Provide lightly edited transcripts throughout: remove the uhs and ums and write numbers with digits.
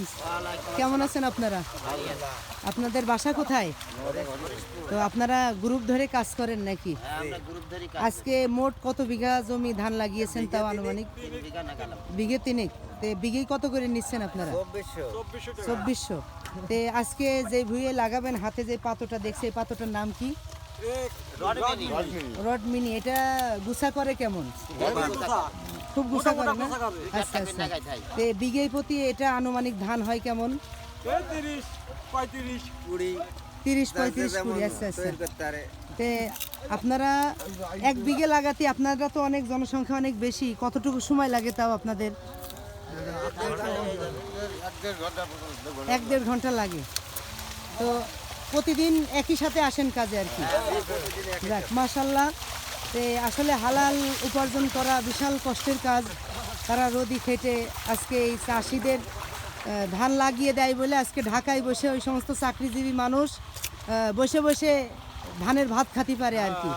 আসসালাম। কেমন আছেন আপনারা? আপনাদের বাসা কোথায়? তো আপনারা গ্রুপ ধরে কাজ করেন নাকি? আজকে মোট কত বিঘা জমি ধান লাগিয়েছেন তাও আনুমানিক? বিঘে তিনেক। তে বিঘে কত করে নিচ্ছেন আপনারা? 2400। তে আজকে যে ভুঁইয়ে লাগাবেন, হাতে যে পাতোটা দেখছে, এই পাতোটার নাম কি? Rod mini. এটা গুছা করে কেমন? খুব গুছা করে না? আচ্ছা আচ্ছা। তে বিঘে প্রতি এটা আনুমানিক ধান হয় কেমন? 30-35 30-35 কুড়ি। আচ্ছা আচ্ছা। তে আপনারা এক বিঘে লাগাতে আপনারা তো অনেক জনসংখ্যা অনেক বেশি, কতটুকু সময় লাগে তাও আপনাদের? 1-1.5 ঘন্টা লাগে। তো প্রতিদিন একই সাথে আসেন কাজে আর কি? যাক মাশাল্লাহ। তে আসলে হালাল উপার্জন করা বিশাল কষ্টের কাজ। তারা রোদি খেটে আজকে এই চাষিদের ধান লাগিয়ে দেয় বলে আজকে ঢাকায় বসে ওই সমস্ত চাকরিজীবী মানুষ বসে বসে ধানের ভাত খাতে পারে আর কি।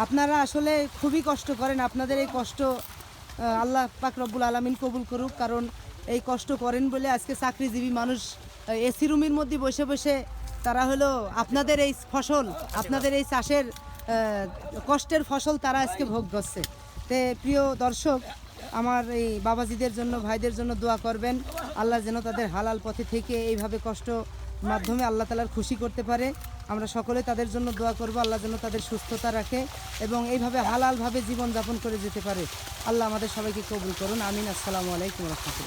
আপনারা আসলে খুবই কষ্ট করেন। আপনাদের এই কষ্ট আল্লাহ পাক রব্বুল আলামিন কবুল করুক, কারণ এই কষ্ট করেন বলে আজকে চাকরিজীবী মানুষ এসি রুমের মধ্যে বসে বসে তারা হলো আপনাদের এই ফসল, আপনাদের এই চাষের কষ্টের ফসল তারা আজকে ভোগ করছে। তে প্রিয় দর্শক, আমার এই বাবাজিদের জন্য, ভাইদের জন্য দোয়া করবেন। আল্লাহ যেন তাদের হালাল পথে থেকে এইভাবে কষ্ট মাধ্যমে আল্লাহ তাআলার খুশি করতে পারে। আমরা সকলে তাদের জন্য দোয়া করব, আল্লাহ যেন তাদের সুস্থতা রাখে এবং এইভাবে হালালভাবে জীবনযাপন করে যেতে পারে। আল্লাহ আমাদের সবাইকে কবুল করুন, আমিন। আসসালামু আলাইকুম ওয়া রাহমাতুল্লাহ।